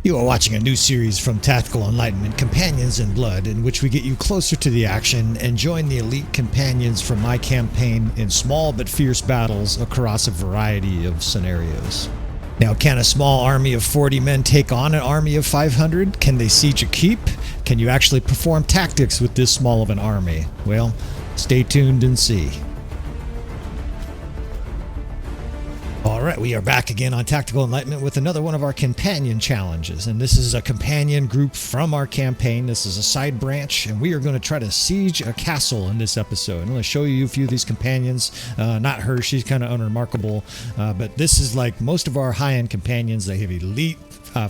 You are watching a new series from Tactical Enlightenment, Companions in Blood, in which we get you closer to the action and join the elite companions from my campaign in small but fierce battles across a variety of scenarios. Now, can a small army of 40 men take on an army of 500? Can they siege a keep? Can you actually perform tactics with this small of an army? Well, stay tuned and see. Alright, we are back again on Tactical Enlightenment with another one of our companion challenges. And this is a companion group from our campaign. This is a side branch, and we are going to try to siege a castle in this episode. I'm going to show you a few of these companions. Not her, she's kind of unremarkable. But this is like most of our high-end companions. They have elite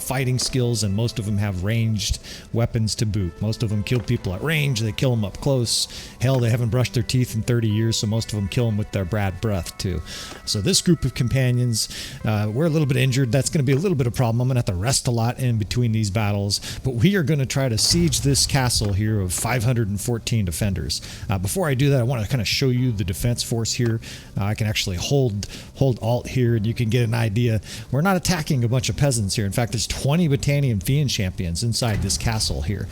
fighting skills, and most of them have ranged weapons to boot. Most of them kill people at range. They kill them up close. Hell, they haven't brushed their teeth in 30 years, so most of them kill them with their bad breath too. So this group of companions, we're a little bit injured. That's going to be a little bit of a problem. I'm going to have to rest a lot in between these battles, but we are going to try to siege this castle here of 514 defenders. Before I do that, I want to kind of show you the defense force here. I can actually hold Alt here, and you can get an idea. We're not attacking a bunch of peasants here. In fact, there's 20 Battanian Fiend champions inside this castle here.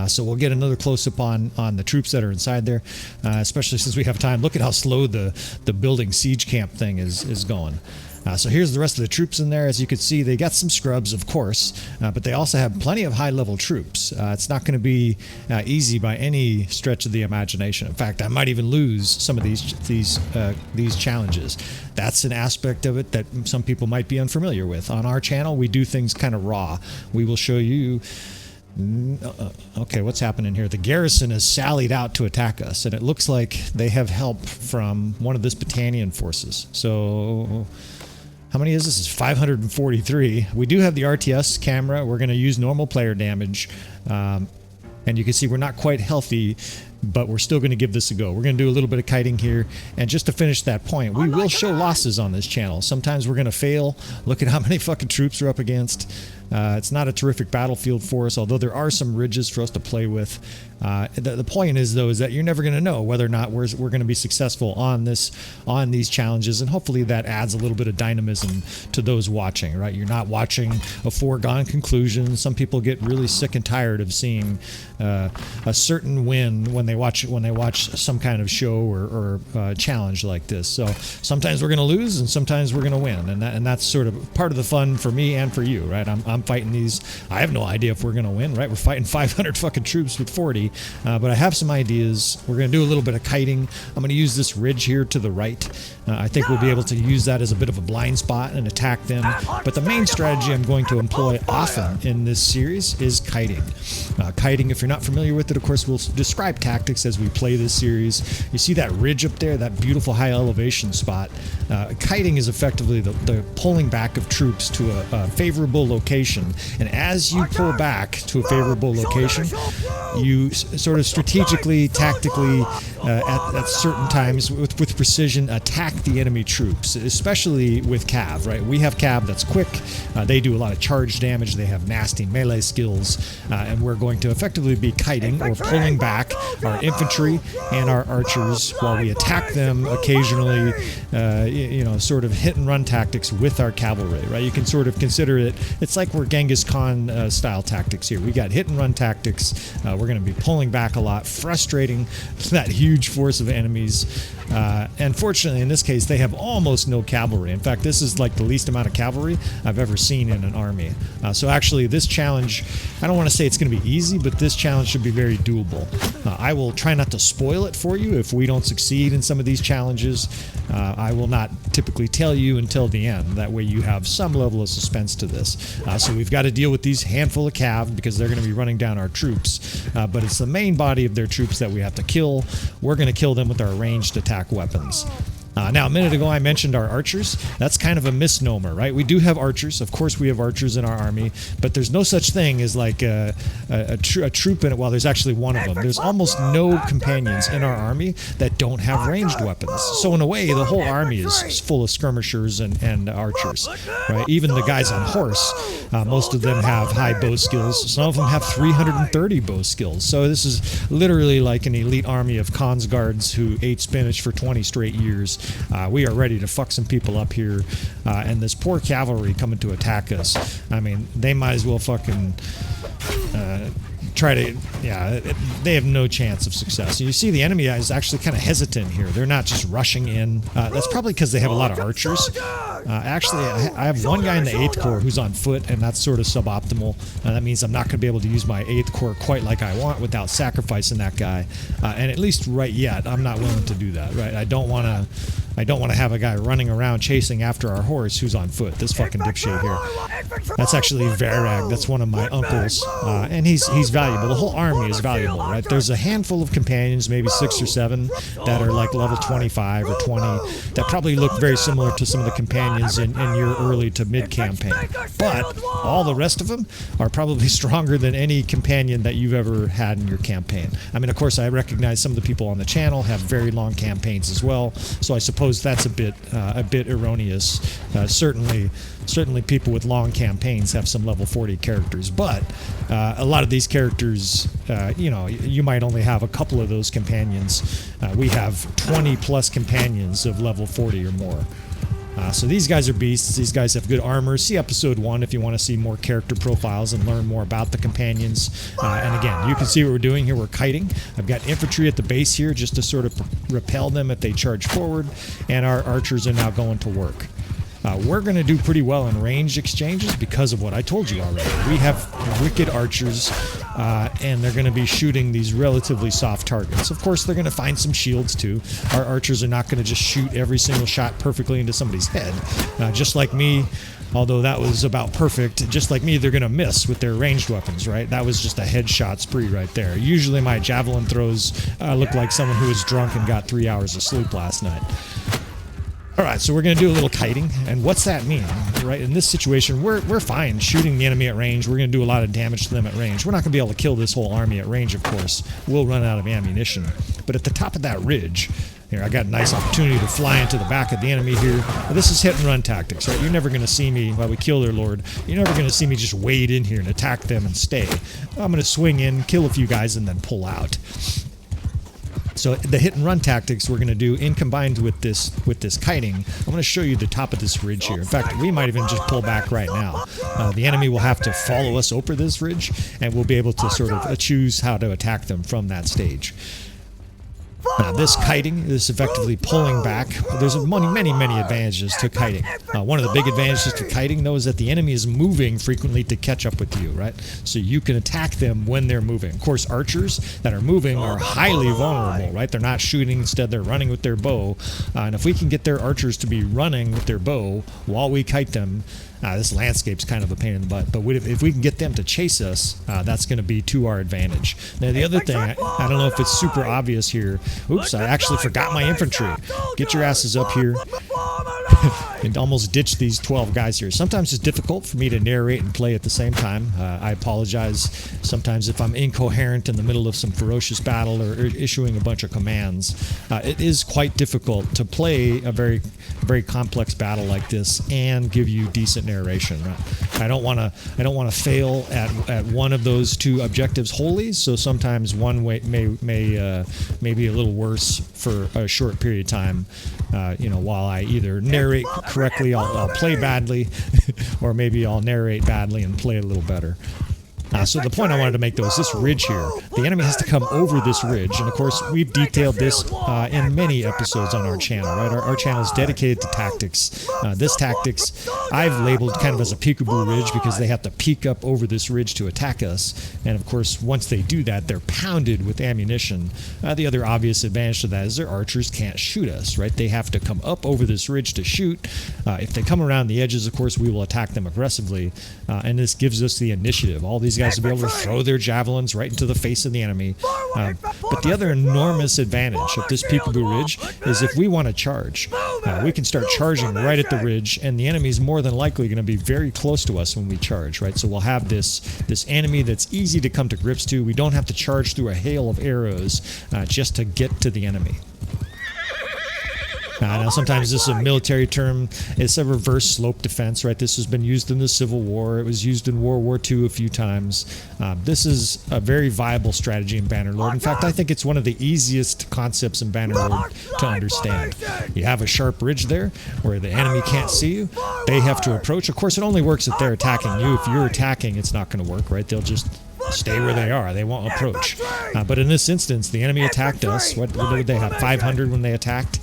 So we'll get another close-up on the troops that are inside there, especially since we have time. Look at how slow the building siege camp thing is going. So here's the rest of the troops in there. As you can see, they got some scrubs, of course, but they also have plenty of high-level troops. It's not going to be easy by any stretch of the imagination. In fact, I might even lose some of these challenges. That's an aspect of it that some people might be unfamiliar with. On our channel, we do things kind of raw. We will show you. Okay, what's happening here? The garrison has sallied out to attack us, and it looks like they have help from one of this Battanian forces. So how many is this? It's 543. We do have the RTS camera. We're going to use normal player damage. And you can see we're not quite healthy, but we're still going to give this a go. We're going to do a little bit of kiting here. And just to finish that point, we will show losses on this channel. Sometimes we're going to fail. Look at how many fucking troops are up against. It's not a terrific battlefield for us, although there are some ridges for us to play with. The point is, though, is that you're never going to know whether or not we're going to be successful on these challenges, and hopefully that adds a little bit of dynamism to those watching. Right? You're not watching a foregone conclusion. Some people get really sick and tired of seeing a certain win when they watch some kind of show or challenge like this. So sometimes we're going to lose, and sometimes we're going to win, and that's sort of part of the fun for me and for you. Right? I'm fighting these. I have no idea if we're going to win. Right? We're fighting 500 fucking troops with 40. But I have some ideas. We're going to do a little bit of kiting. I'm going to use this ridge here to the right. I think we'll be able to use that as a bit of a blind spot and attack them. But the main strategy I'm going to employ often in this series is kiting. Kiting, if you're not familiar with it, of course, we'll describe tactics as we play this series. You see that ridge up there, that beautiful high elevation spot? Kiting is effectively the pulling back of troops to a favorable location. And as you pull back to a favorable location, you sort of strategically, tactically, at certain times with precision attack the enemy troops, especially with Cav, right? We have Cav that's quick. They do a lot of charge damage. They have nasty melee skills, and we're going to effectively be kiting or pulling back our infantry and our archers while we attack them occasionally, sort of hit and run tactics with our cavalry, right? You can sort of consider it's like we're Genghis Khan style tactics here. We got hit and run tactics. We're going to be pulling back a lot, frustrating that huge force of enemies. And fortunately, in this case, they have almost no cavalry. In fact, this is like the least amount of cavalry I've ever seen in an army. So actually, this challenge, I don't want to say it's going to be easy, but this challenge should be very doable. I will try not to spoil it for you if we don't succeed in some of these challenges. I will not typically tell you until the end. That way you have some level of suspense to this. So we've got to deal with these handful of cav because they're going to be running down our troops. But it's the main body of their troops that we have to kill. We're going to kill them with our ranged attack weapons. Now, a minute ago, I mentioned our archers. That's kind of a misnomer, right? We do have archers. Of course, we have archers in our army, but there's no such thing as like a troop in it. Well, there's actually one of them. There's almost no companions in our army that don't have ranged weapons. So in a way, the whole army is full of skirmishers and archers, right? Even the guys on horse, most of them have high bow skills. Some of them have 330 bow skills. So this is literally like an elite army of Khan's guards who ate spinach for 20 straight years. we are ready to fuck some people up here. And this poor cavalry coming to attack us. I mean, they might as well fucking try to, they have no chance of success. You see the enemy is actually kind of hesitant here. They're not just rushing in. That's probably because they have a lot of archers. Actually, I have one guy in the 8th Corps who's on foot, and that's sort of suboptimal. That means I'm not going to be able to use my 8th Corps quite like I want without sacrificing that guy. And at least right yet, I'm not willing to do that. Right? I don't want to have a guy running around chasing after our horse who's on foot. This fucking dipshit here. That's actually Varag. That's one of my uncles, and he's valuable. The whole army is valuable, right? There's a handful of companions, maybe 6 or 7, that are like level 25 or 20, that probably look very similar to some of the companions in your early to mid campaign. But all the rest of them are probably stronger than any companion that you've ever had in your campaign. I mean, of course, I recognize some of the people on the channel have very long campaigns as well, so I suppose that's a bit erroneous. Certainly people with long campaigns have some level 40 characters, but a lot of these characters, you might only have a couple of those companions. We have 20 plus companions of level 40 or more. So these guys are beasts. These guys have good armor. See episode 1 if you want to see more character profiles and learn more about the companions. And again, you can see what we're doing here. We're kiting. I've got infantry at the base here just to sort of repel them if they charge forward. And our archers are now going to work. We're going to do pretty well in ranged exchanges because of what I told you already. We have wicked archers, and they're going to be shooting these relatively soft targets. Of course, they're going to find some shields too. Our archers are not going to just shoot every single shot perfectly into somebody's head. Just like me, although that was about perfect, just like me, they're going to miss with their ranged weapons, right? That was just a headshot spree right there. Usually my javelin throws look like someone who was drunk and got 3 hours of sleep last night. Alright, so we're going to do a little kiting, and what's that mean? Right, in this situation, we're fine shooting the enemy at range. We're going to do a lot of damage to them at range. We're not going to be able to kill this whole army at range, of course. We'll run out of ammunition. But at the top of that ridge, here, I got a nice opportunity to fly into the back of the enemy here. This is hit and run tactics, right? You're never going to see me, while we kill their lord, you're never going to see me just wade in here and attack them and stay. I'm going to swing in, kill a few guys, and then pull out. So the hit and run tactics we're going to do in combined with this kiting, I'm going to show you the top of this ridge here. In fact, we might even just pull back right now. The enemy will have to follow us over this ridge, and we'll be able to sort of choose how to attack them from that stage. Now this kiting is effectively pulling back. There's many advantages to kiting. One of the big advantages to kiting, though, is that the enemy is moving frequently to catch up with you, right? So you can attack them when they're moving. Of course, archers that are moving are highly vulnerable, right? They're not shooting, instead they're running with their bow. And if we can get their archers to be running with their bow while we kite them, this landscape's kind of a pain in the butt, but if we can get them to chase us, that's going to be to our advantage. Now, the other thing, I don't know if it's super obvious here. Oops, I actually forgot my infantry. Get your asses up here and almost ditch these 12 guys here. Sometimes it's difficult for me to narrate and play at the same time. I apologize sometimes if I'm incoherent in the middle of some ferocious battle or issuing a bunch of commands. It is quite difficult to play a very complex battle like this and give you decent narration. Right? I don't want to fail at one of those two objectives wholly. So sometimes one way may be a little worse for a short period of time. While I either narrate correctly, I'll play badly, or maybe I'll narrate badly and play a little better. So the point I wanted to make, though, is this ridge here. The enemy has to come over this ridge, and of course we've detailed this in many episodes on our channel, right? Our channel is dedicated to tactics. This tactics I've labeled kind of as a peekaboo ridge because they have to peek up over this ridge to attack us, and of course once they do that, they're pounded with ammunition. The other obvious advantage to that is their archers can't shoot us, right? They have to come up over this ridge to shoot. If they come around the edges, of course, we will attack them aggressively, and this gives us the initiative. All these guys will be able to throw their javelins right into the face of the enemy. But the other enormous advantage of this peekaboo ridge is if we want to charge, we can start charging right at the ridge, and the enemy is more than likely going to be very close to us when we charge, right? So we'll have this enemy that's easy to come to grips to. We don't have to charge through a hail of arrows just to get to the enemy. Now, sometimes this is a military term. It's a reverse slope defense, right? This has been used in the Civil War. It was used in World War II a few times. This is a very viable strategy in Bannerlord. In fact, I think it's one of the easiest concepts in Bannerlord to understand. You have a sharp ridge there where the enemy can't see you. They have to approach. Of course, it only works if they're attacking you. If you're attacking, it's not going to work, right? They'll just stay where they are. They won't approach. But in this instance, the enemy attacked us. What did they have? 500 when they attacked.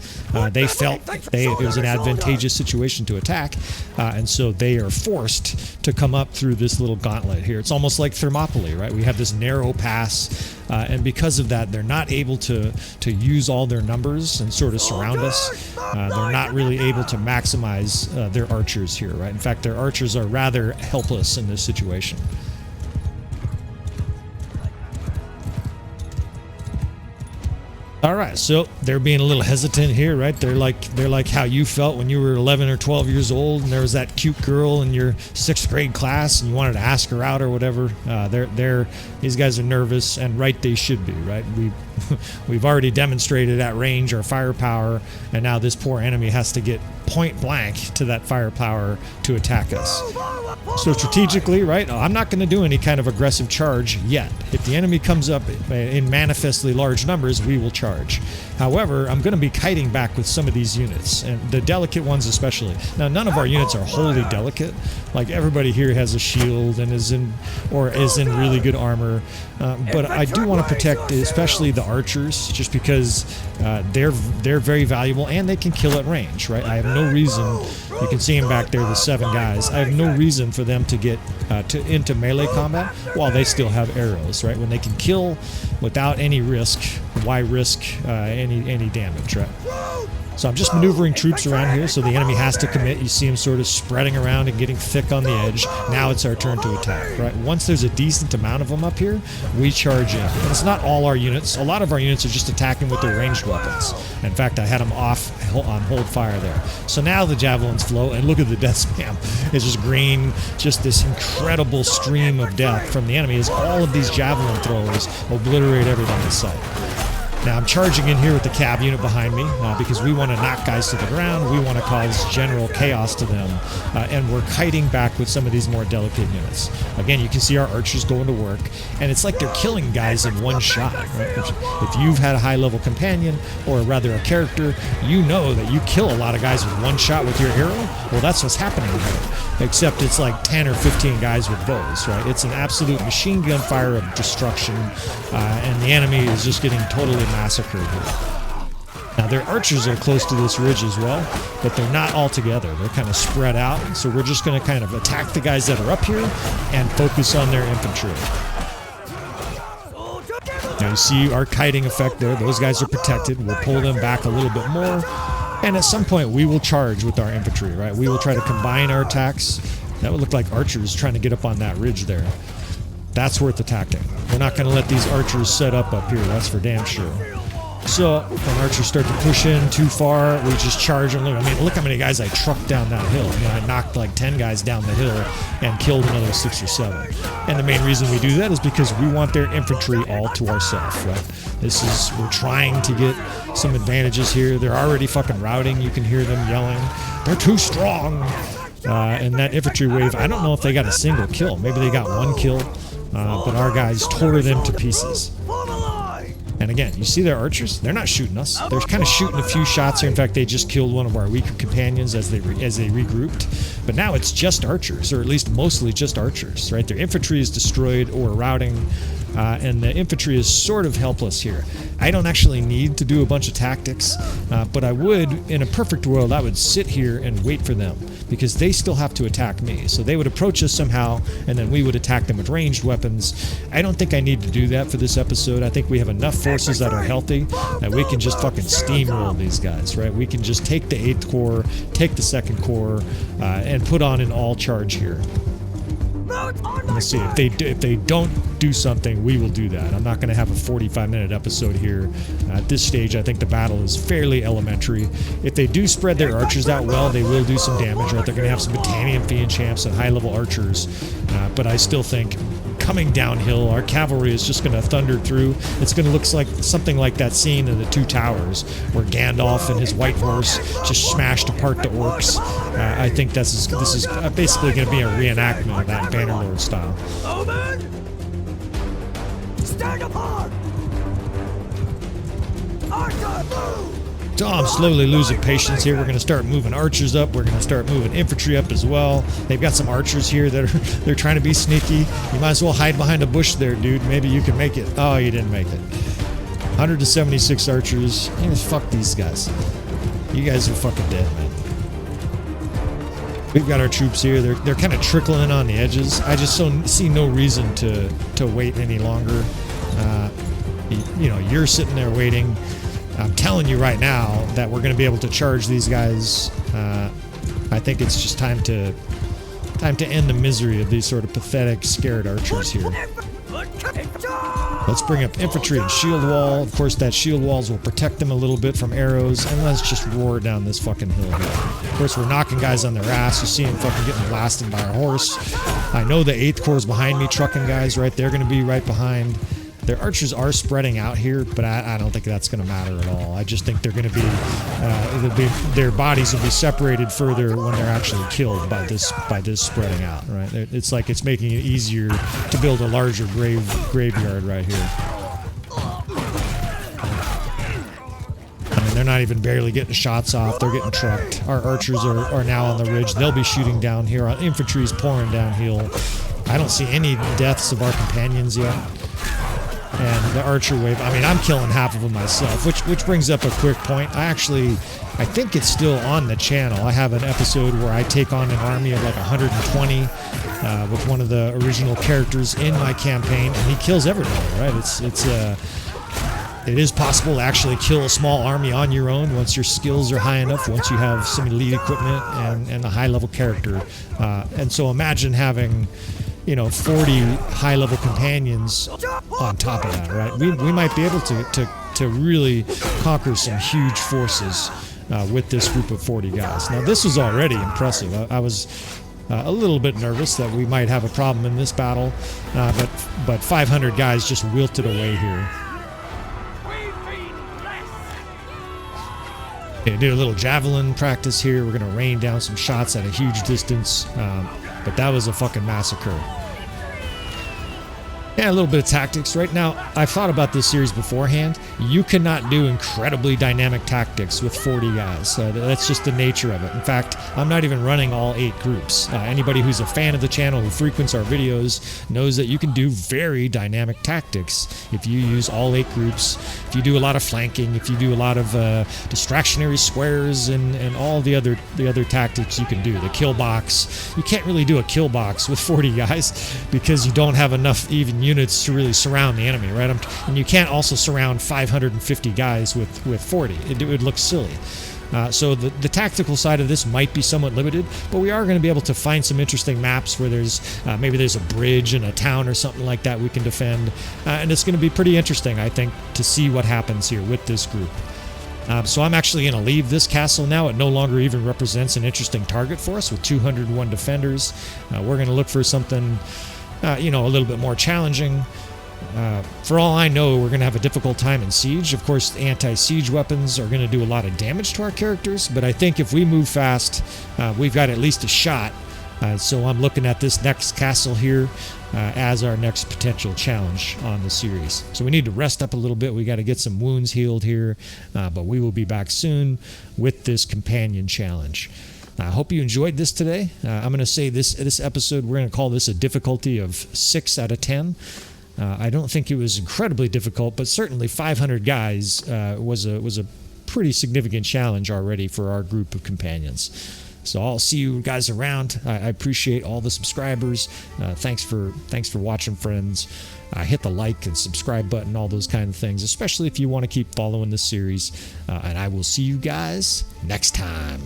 They felt it was an advantageous situation to attack, and so they are forced to come up through this little gauntlet here. It's almost like Thermopylae, right? We have this narrow pass, and because of that, they're not able to use all their numbers and sort of surround us. They're not really able to maximize their archers here, right? In fact, their archers are rather helpless in this situation. All right, so they're being a little hesitant here, right? They're like how you felt when you were 11 or 12 years old, and there was that cute girl in your 6th grade class, and you wanted to ask her out or whatever. These guys are nervous, and right they should be, right? We've already demonstrated at range our firepower, and now this poor enemy has to get point blank to that firepower to attack us. So strategically, right, I'm not going to do any kind of aggressive charge yet. If the enemy comes up in manifestly large numbers, we will charge. However, I'm going to be kiting back with some of these units, and the delicate ones especially. Now, none of our units are wholly delicate. Like, everybody here has a shield and is in really good armor. But I do want to protect especially the archers, just because they're very valuable and they can kill at range, right? I have no reason, you can see them back there, the 7 guys, I have no reason for them to get into melee combat while they still have arrows, right? When they can kill without any risk, why risk any damage, right? So I'm just maneuvering troops around here so the enemy has to commit. You see them sort of spreading around and getting thick on the edge. Now it's our turn to attack, right? Once there's a decent amount of them up here, we charge in. And it's not all our units. A lot of our units are just attacking with their ranged weapons. In fact, I had them off on hold fire there. So now the javelins flow, and look at the death spam. It's just green, just this incredible stream of death from the enemy as all of these javelin throwers obliterate everything in sight. Now I'm charging in here with the cab unit behind me because we want to knock guys to the ground. We want to cause general chaos to them, and we're kiting back with some of these more delicate units. Again, you can see our archers going to work, and it's like they're killing guys in one shot. Right? If you've had a high-level companion, or rather a character, you know that you kill a lot of guys with one shot with your arrow. Well, that's what's happening here, except it's like 10 or 15 guys with bows. Right? It's an absolute machine gun fire of destruction, and the enemy is just getting totally massacred here. Now their archers are close to this ridge as well, but they're not all together. They're kind of spread out, so we're just going to kind of attack the guys that are up here and focus on their infantry. Now you see our kiting effect there. Those guys are protected. We'll pull them back a little bit more, and at some point we will charge with our infantry, right? We will try to combine our attacks. That would look like archers trying to get up on that ridge there. That's worth attacking. We're not going to let these archers set up here, that's for damn sure. So when archers start to push in too far, we just charge them. I mean, look how many guys I trucked down that hill. You know, I knocked like 10 guys down the hill and killed another 6 or 7. And the main reason we do that is because we want their infantry all to ourselves, right? We're trying to get some advantages here. They're already fucking routing. You can hear them yelling. They're too strong. And that infantry wave, I don't know if they got a single kill. Maybe they got 1 kill. But our guys tore them to pieces. And again, you see their archers? They're not shooting us. They're kind of shooting a few shots here. In fact, they just killed one of our weaker companions as they regrouped. But now it's just archers, or at least mostly just archers, right? Their infantry is destroyed or routing, and the infantry is sort of helpless here. I don't actually need to do a bunch of tactics, but I would, in a perfect world, I would sit here and wait for them, because they still have to attack me. So they would approach us somehow, and then we would attack them with ranged weapons. I don't think I need to do that for this episode. I think we have enough forces that are healthy that we can just fucking steamroll these guys, right? We can just take the 8th Corps, take the 2nd Corps, and put on an all-charge here. Let's see, if they don't do something, we will do that. I'm not going to have a 45-minute episode here. At this stage, I think the battle is fairly elementary. If they do spread their archers out well, they will do some damage, right? They're going to have some Battanian Fiend champs and high-level archers, but I still think coming downhill. Our cavalry is just going to thunder through. It's going to look like something like that scene in the Two Towers where Gandalf and his white horse just smashed apart the orcs. I think this is basically going to be a reenactment of that Bannerlord style. Stand apart! Archer, move! So I'm slowly losing patience here. We're going to start moving archers up. We're going to start moving infantry up as well. They've got some archers here that they're trying to be sneaky. You might as well hide behind a bush there, dude. Maybe you can make it. Oh, you didn't make it. 176 archers. Fuck these guys. You guys are fucking dead, man. We've got our troops here. They're kind of trickling on the edges. I just see no reason to wait any longer. You're sitting there waiting. I'm telling you right now that we're going to be able to charge these guys. I think it's just time to end the misery of these sort of pathetic, scared archers here. Let's bring up infantry and shield wall. Of course, that shield walls will protect them a little bit from arrows, and let's just roar down this fucking hill here. Of course, we're knocking guys on their ass. You see them fucking getting blasted by a horse. I know the 8th Corps is behind me, trucking guys right. They're going to be right behind. Their archers are spreading out here, but I don't think that's going to matter at all. I just think they're going to be, their bodies will be separated further when they're actually killed by this spreading out, right? It's like it's making it easier to build a larger graveyard right here. I mean, they're not even barely getting shots off. They're getting trucked. Our archers are now on the ridge. They'll be shooting down here. Our infantry's pouring downhill. I don't see any deaths of our companions yet. And the archer wave, I mean, I'm killing half of them myself, which brings up a quick point. I think it's still on the channel. I have an episode where I take on an army of like 120 with one of the original characters in my campaign, and he kills everybody, right? It is possible to actually kill a small army on your own once your skills are high enough, once you have some elite equipment and a high-level character. And so imagine having 40 high-level companions on top of that, right? We might be able to really conquer some huge forces with this group of 40 guys. Now, this was already impressive. I was a little bit nervous that we might have a problem in this battle, but 500 guys just wilted away here. Okay, do a little javelin practice here. We're going to rain down some shots at a huge distance. But that was a fucking massacre. Yeah, a little bit of tactics. Right now, I've thought about this series beforehand. You cannot do incredibly dynamic tactics with 40 guys. That's just the nature of it. In fact, I'm not even running all 8 groups. Anybody who's a fan of the channel, who frequents our videos, knows that you can do very dynamic tactics if you use all 8 groups, if you do a lot of flanking, if you do a lot of distractionary squares and all the other tactics you can do. The kill box. You can't really do a kill box with 40 guys because you don't have enough even units to really surround the enemy, right? And you can't also surround 550 guys with 40. It would look silly. So the tactical side of this might be somewhat limited, but we are going to be able to find some interesting maps where maybe there's a bridge in a town or something like that we can defend. And it's going to be pretty interesting, I think, to see what happens here with this group. So I'm actually going to leave this castle now. It no longer even represents an interesting target for us with 201 defenders. We're going to look for something a little bit more challenging. For all I know, we're going to have a difficult time in siege. Of course, anti-siege weapons are going to do a lot of damage to our characters, but I think if we move fast, we've got at least a shot. So I'm looking at this next castle here as our next potential challenge on the series. So we need to rest up a little bit. We got to get some wounds healed here, but we will be back soon with this companion challenge. I hope you enjoyed this today. I'm going to say this episode, we're going to call this a difficulty of 6 out of 10. I don't think it was incredibly difficult, but certainly 500 guys was a pretty significant challenge already for our group of companions. So I'll see you guys around. I appreciate all the subscribers. Thanks for watching, friends. Hit the like and subscribe button, all those kind of things, especially if you want to keep following this series. And I will see you guys next time.